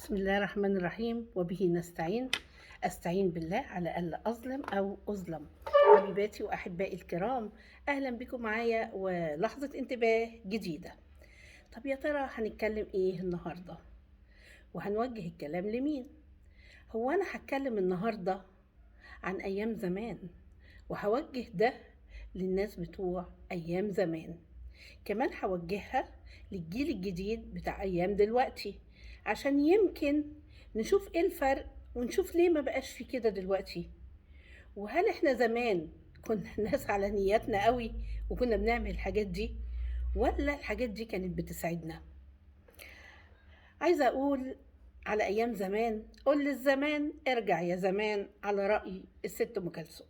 بسم الله الرحمن الرحيم وبه نستعين. أستعين بالله على ألا أظلم أو أظلم. حبيباتي وأحبائي الكرام، أهلا بكم معايا ولحظة انتباه جديدة. طب يا ترى هنتكلم إيه النهاردة؟ وهنوجه الكلام لمين؟ هو أنا هتكلم النهاردة عن أيام زمان، وهوجه ده للناس بتوع أيام زمان. كمان هوجهها للجيل الجديد بتاع أيام دلوقتي، عشان يمكن نشوف إيه الفرق ونشوف ليه ما بقاش في كده دلوقتي. وهل إحنا زمان كنا ناس على نياتنا قوي وكنا بنعمل الحاجات دي، ولا الحاجات دي كانت بتساعدنا؟ عايزة أقول على أيام زمان، قول للزمان ارجع يا زمان، على رأي الست أم كلثوم.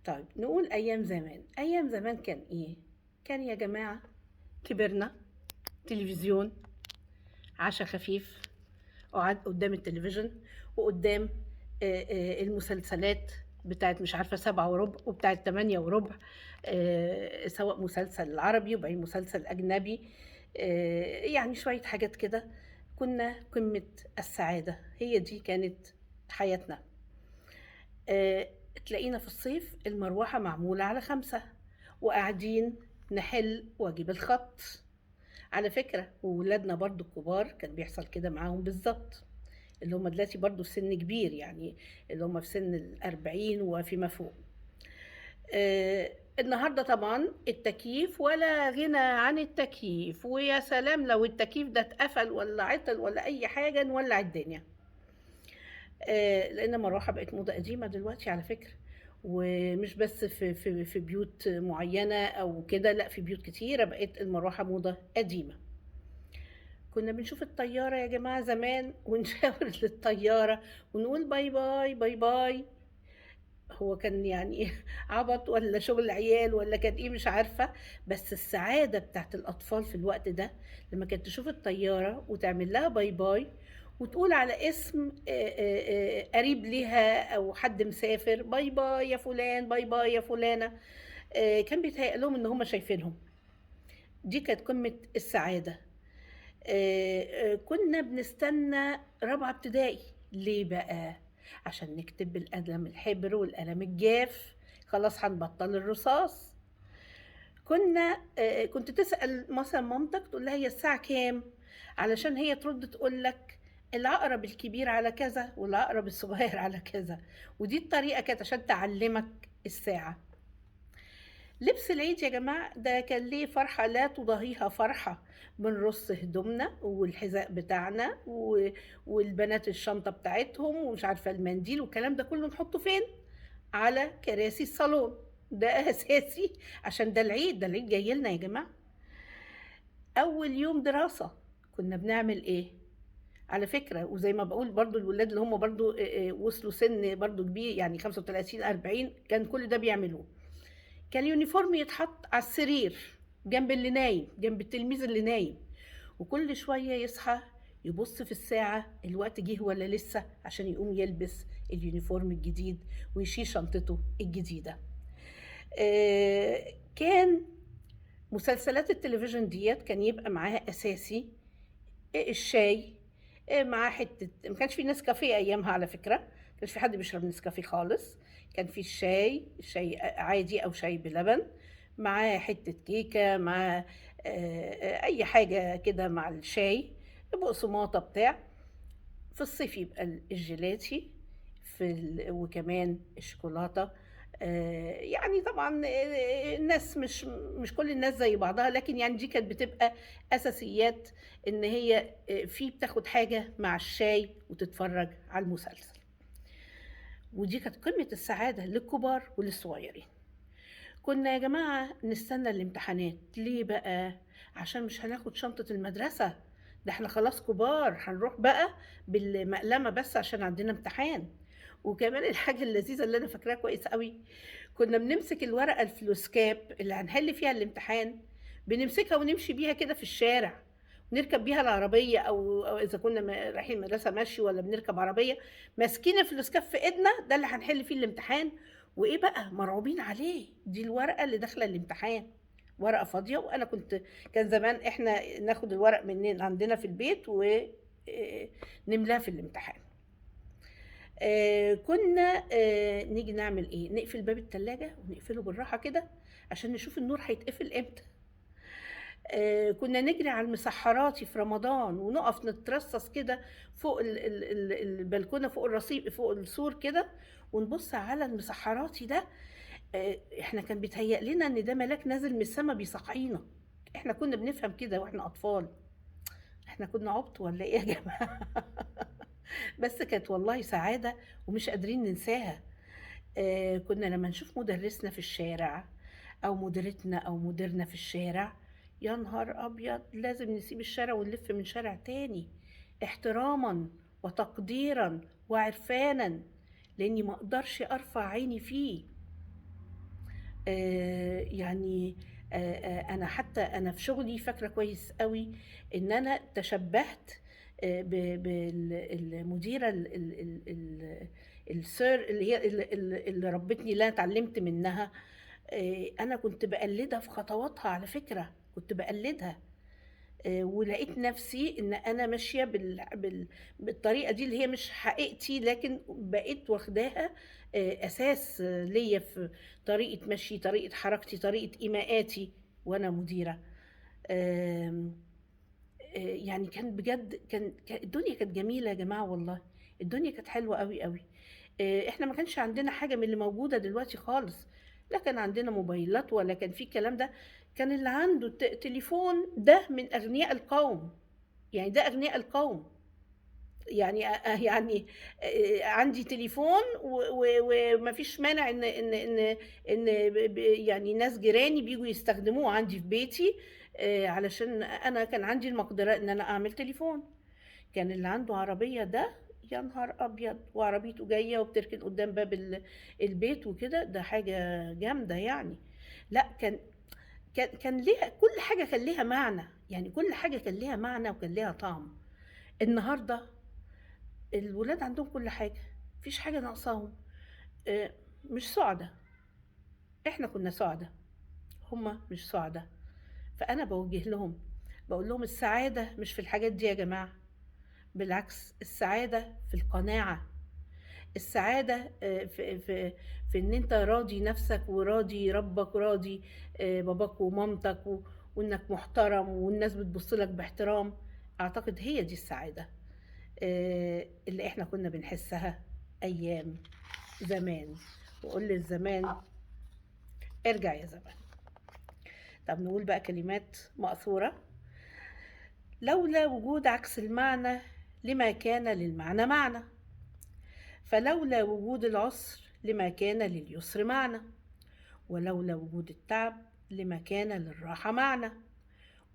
طيب نقول أيام زمان. أيام زمان كان إيه؟ كان يا جماعة كبرنا، تلفزيون، عشا خفيف، قعد قدام التلفزيون وقدام المسلسلات بتاعت مش عارفة 7 وربع وبتاعت 8 وربع، سواء مسلسل عربي وبعدين مسلسل أجنبي، يعني شوية حاجات كده. كنا قمة السعادة، هي دي كانت حياتنا. آه، تلاقينا في الصيف المروحة معمولة على 5 وقاعدين نحل واجب الخط. على فكرة وولادنا برضو الكبار كان بيحصل كده معاهم بالظبط، اللي هم دلوقتي برضو في سن كبير، يعني اللي هم في سن 40 وفيما فوق. النهاردة طبعا التكييف ولا غنى عن التكييف، ويا سلام لو التكييف ده اتقفل ولا عطل ولا أي حاجة نولع الدنيا. لأن المروحة بقت موضة قديمة دلوقتي على فكرة، ومش بس في بيوت معينة أو كده، لا، في بيوت كتيرة بقت المروحة موضة قديمة. كنا بنشوف الطيارة يا جماعة زمان ونشاور للطيارة ونقول باي باي باي باي. هو كان يعني عبط ولا شغل عيال ولا كان ايه مش عارفة، بس السعادة بتاعت الأطفال في الوقت ده لما كانت تشوف الطيارة وتعمل لها باي باي وتقول على اسم قريب ليها أو حد مسافر، باي باي يا فلان، باي باي يا فلانة. كان بيتهيأ لهم إن هم شايفينهم. دي كانت قمة السعادة. كنا بنستنى رابعة ابتدائي. ليه بقى؟ عشان نكتب بالقلم الحبر والقلم الجاف، خلاص هنبطل الرصاص. كنت تسأل مثلا مامتك تقول لها هي الساعة كام، علشان هي ترد تقول لك العقرب الكبير على كذا والعقرب الصغير على كذا. ودي الطريقة كانت عشان تعلمك الساعة. لبس العيد يا جماعة ده كان ليه فرحة لا تضاهيها فرحة. بنرص هدومنا والحذاء بتاعنا والبنات الشنطة بتاعتهم ومش عارفة المنديل والكلام ده كله نحطه فين؟ على كراسي الصالون. ده أساسي، عشان ده العيد، ده العيد جاي لنا يا جماعة. أول يوم دراسة كنا بنعمل إيه؟ على فكرة وزي ما بقول برضو الولاد اللي هم برضو وصلوا سن برضو كبير، يعني 35 40، كان كل ده بيعملوه. كان اليونيفورم يتحط على السرير جنب اللي نايم، جنب التلميذ اللي نايم، وكل شوية يصحى يبص في الساعة الوقت جه ولا لسه، عشان يقوم يلبس اليونيفورم الجديد ويشيل شنطته الجديدة. كان مسلسلات التلفزيون ديت كان يبقى معاها أساسي الشاي، معاه حتة، ما كانش في نسكافيه أيامها على فكرة، ما كانش في حد بيشرب نسكافيه خالص. كان في الشاي عادي أو شاي بلبن، معاه حتة كيكة، مع أي حاجة كده مع الشاي، بقسماطة بتاع. في الصيف يبقى الجيلاتي، وكمان الشوكولاتة. يعني طبعا الناس مش كل الناس زي بعضها، لكن يعني دي كانت بتبقى أساسيات، إن هي في بتاخد حاجة مع الشاي وتتفرج على المسلسل. ودي كانت قمة السعادة للكبار وللصغيرين. كنا يا جماعة نستنى الامتحانات. ليه بقى؟ عشان مش هناخد شنطة المدرسة، ده احنا خلاص كبار، هنروح بقى بالمقلمة بس عشان عندنا امتحان. وكمان الحاجة اللذيذة اللي أنا فاكراها كويس قوي، كنا بنمسك الورقة الفلوسكاب اللي هنحل فيها الامتحان، بنمسكها ونمشي بيها كده في الشارع، نركب بيها العربية أو إذا كنا رايحين المدرسة ماشي ولا بنركب عربية، ماسكين الفلوسكاب في إيدنا، ده اللي هنحل فيه الامتحان. وإيه بقى مرعوبين عليه، دي الورقة اللي داخلة الامتحان، ورقة فاضية. وأنا كان زمان إحنا ناخد الورق من عندنا في البيت نملاه في الامتحان. كنا نيجي نعمل ايه، نقفل باب التلاجة ونقفله بالراحة كده عشان نشوف النور هيتقفل امتى. كنا نجري على المسحراتي في رمضان ونقف نترصص كده فوق البلكونة، فوق الرصيف، فوق السور كده، ونبص على المسحراتي ده. احنا كان بيتهيأ لنا ان ده ملاك نازل من السما بيصحينا. احنا كنا بنفهم كده واحنا اطفال. احنا كنا عبط ولا ايه يا جماعة؟ بس كانت والله سعادة ومش قادرين ننساها. كنا لما نشوف مدرسنا في الشارع أو مديرتنا أو مديرنا في الشارع، يا نهار أبيض، لازم نسيب الشارع ونلف من شارع تاني، احتراما وتقديرا وعرفانا، لأني ما أقدرش أرفع عيني فيه. يعني أنا حتى أنا في شغلي فاكرة كويس قوي إن أنا تشبهت بالمديرة السير اللي هي اللي ربتني، اللي أنا اتعلمت منها. أنا كنت بقلدها في خطواتها، على فكرة كنت بقلدها. ولقيت نفسي ان انا ماشيه بالطريقه دي اللي هي مش حقيقتي، لكن بقيت واخداها اساس ليا في طريقه مشي، طريقه حركتي، طريقه ايماءاتي وانا مديره. آم، يعني كان بجد الدنيا كانت جميله يا جماعه، والله الدنيا كانت حلوه قوي قوي. احنا ما كانش عندنا حاجه من اللي موجوده دلوقتي خالص، لا كان عندنا موبايلات ولا كان في الكلام ده. كان اللي عنده تليفون ده من اغنياء القوم، يعني ده اغنياء القوم. يعني يعني عندي تليفون ومفيش مانع ان يعني ناس جيراني بيجوا يستخدموه عندي في بيتي، علشان انا كان عندي المقدره ان انا اعمل تليفون. كان اللي عنده عربية ده يا نهار أبيض، وعربيته جاية وبتركن قدام باب البيت وكده، ده حاجة جامدة يعني. لا كان ليها كل حاجة، كان ليها معنى، يعني كل حاجة كان ليها معنى وكان ليها طعم. النهاردة الولاد عندهم كل حاجة، مفيش حاجة ناقصاهم. مش سعدة. احنا كنا سعدة، هما مش سعدة. فأنا بوجه لهم، بقول لهم السعادة مش في الحاجات دي يا جماعة، بالعكس السعادة في القناعة. السعادة في ان انت راضي نفسك وراضي ربك وراضي باباك ومامتك وانك محترم والناس بتبص لك باحترام. اعتقد هي دي السعادة اللي احنا كنا بنحسها ايام زمان. وقول للزمان ارجع يا زمان. طب نقول بقى كلمات مأثورة. لولا وجود عكس المعنى لما كان للمعنى معنى، فلولا وجود العسر لما كان لليسر معنى، ولولا وجود التعب لما كان للراحة معنى،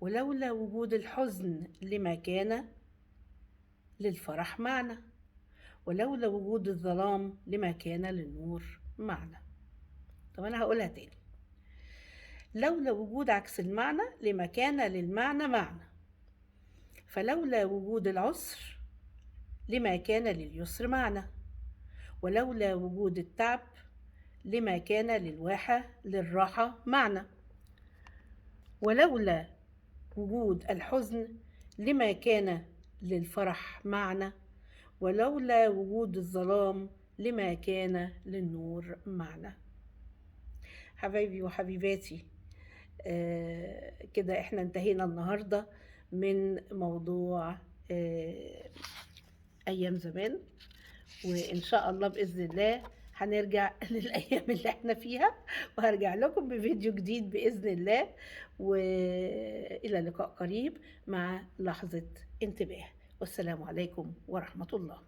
ولولا وجود الحزن لما كان للفرح معنى، ولولا وجود الظلام لما كان للنور معنى. طب أنا هقولها تاني. لولا وجود عكس المعنى لما كان للمعنى معنى، فلولا وجود العسر لما كان لليسر معنى، ولولا وجود التعب لما كان للراحة معنى، ولولا وجود الحزن لما كان للفرح معنى، ولولا وجود الظلام لما كان للنور معنى. حبايبي وحبيباتي، كده احنا انتهينا النهاردة من موضوع أيام زمان، وإن شاء الله بإذن الله هنرجع للأيام اللي احنا فيها، وهرجع لكم بفيديو جديد بإذن الله. وإلى لقاء قريب مع لحظة انتباه، والسلام عليكم ورحمة الله.